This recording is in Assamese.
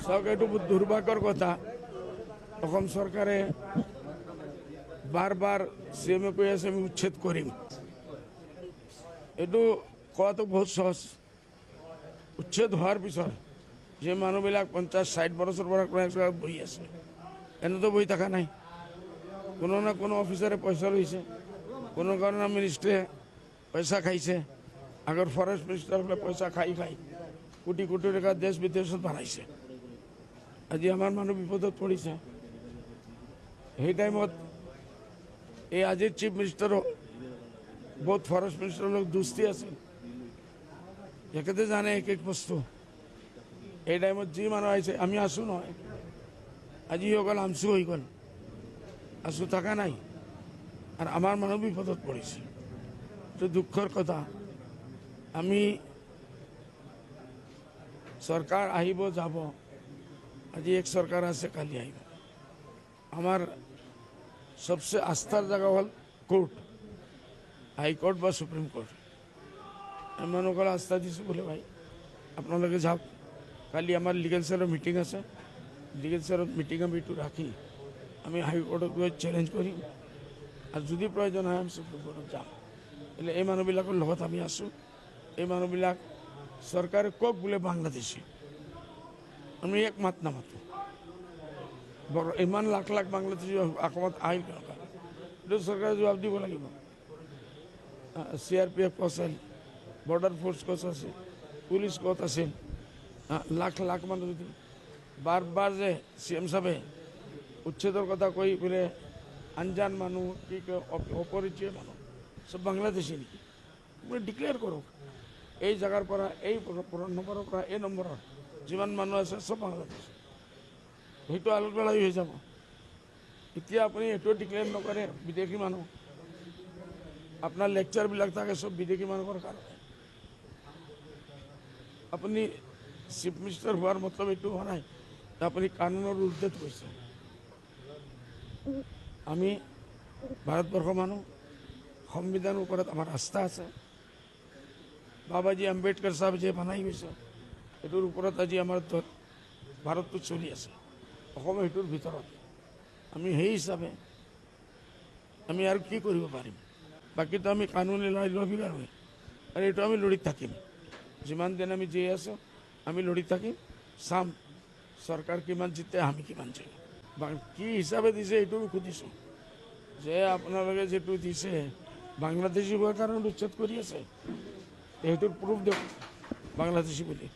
চাওক এইটো বহুত দুৰ্ভাগ্যৰ কথা। অসম চৰকাৰে বাৰ বাৰ CM কৈ আছে আমি উচ্ছেদ কৰিম। এইটো কোৱাটো বহুত সহজ। উচ্ছেদ হোৱাৰ পিছত যে মানুহবিলাক 50-60 বছৰৰ পৰা বহি আছে, এনেতো বহি থকা নাই। কোনো না কোনো অফিচাৰে পইচা লৈছে, কোনো কাৰণে মিনিষ্ট্ৰীয়ে পইচা খাইছে। আগৰ ফৰেষ্ট মিনিষ্টাৰসকলে পইচা খাই কোটি কোটি টকা দেশ বিদেশত ভৰাইছে। আজি আমাৰ মানুহ বিপদত পৰিছে। সেই টাইমত এই আজিৰ চিফ মিনিষ্টাৰো বহুত ফৰেষ্ট মিনিষ্টাৰৰ লগত দুস্তি আছিল। একেতে জানে এক এক বস্তু। এই টাইমত যি মানুহ আহিছে, আমি আছোঁ নহয়। আজি হৈ গ'ল আমচু হৈ গ'ল, আছোঁ থকা নাই, আৰু আমাৰ মানুহ বিপদত পৰিছে। এইটো দুখৰ কথা। আমি চৰকাৰ আহিব যাব, আজি এক চৰকাৰ আছে, কালি আহিব। আমাৰ সবচে আস্থাৰ জায়গা হ'ল কোৰ্ট, হাইকোৰ্ট বা সুপ্ৰিম কোৰ্ট। মানুহসকলে আস্থা দিছোঁ বোলে ভাই আপোনালোকে যাওক। কালি আমাৰ লিগেল সেলৰ মিটিং আছে, লিগেল সেলত মিটিং আমি এইটো ৰাখি আমি হাইকোৰ্টত গৈ চেলেঞ্জ কৰিম, আৰু যদি প্ৰয়োজন হয় আমি সুপ্ৰিম কোৰ্টত যাম। એટલે এই মানুহবিলাকৰ লগত আমি আছোঁ। এই মানুহবিলাক চৰকাৰে কওক বোলে বাংলাদেশী, আমি এক মাত নামাতো। ইমান লাখ লাখ বাংলাদেশী অসমত আহিল কেনেকুৱা, এইটো চৰকাৰে জবাব দিব লাগিব। CRPF আছিল, বৰ্ডাৰ ফ'ৰ্চ ক'ত আছিল, পুলিচ ক'ত আছিল, লাখ লাখ মানুহ যদি বাৰ বাৰ যে CM সাহেবে উচ্ছেদৰ কথা কৈ বোলে আনজান মানুহ কি কয় অপৰিচয় মানুহ সব বাংলাদেশী নেকি, আপুনি ডিক্লেয়াৰ কৰক। এই জাগাৰ পৰা এই নম্বৰৰ পৰা এই নম্বৰৰ যিমান মানুহ আছে সব বাংলাদেশ, সেইটো আলোক বেলাই হৈ যাব। এতিয়া আপুনি এইটো ডিক্লেয়াৰ নকৰে, বিদেশী মানুহ আপোনাৰ লেকচাৰবিলাক থাকে সব বিদেশী মানুহৰ কাৰণে। আপুনি চিফ মিনিষ্টাৰ হোৱাৰ মতলব এইটো হোৱা নাই আপুনি কানুনৰ উৰ্ধত কৈছে। আমি ভাৰতবৰ্ষৰ মানুহ, সংবিধানৰ ওপৰত আমাৰ আস্থা আছে। বাবাজী আম্বেদকাৰ সাহেব যে বনাই গৈছে এইটোৰ ওপৰত আজি আমাৰ ভাৰতটো চলি আছে, অসম সেইটোৰ ভিতৰত। আমি সেই হিচাপে আমি আৰু কি কৰিব পাৰিম। বাকীতো আমি কানুনী লবিবাৰ হয়, আৰু এইটো আমি লৰি থাকিম। যিমান দিন আমি জীয়াই আছোঁ আমি লৰি থাকিম। চাম চৰকাৰ কিমান জিতে, আমি কিমান জিতোঁ। কি হিচাপে দিছে এইটো সুধিছোঁ, যে আপোনালোকে যিটো দিছে বাংলাদেশী হোৱাৰ কাৰণে উচ্ছেদ কৰি আছে, সেইটোৰ প্ৰুফ দিয়ক বাংলাদেশী বুলি।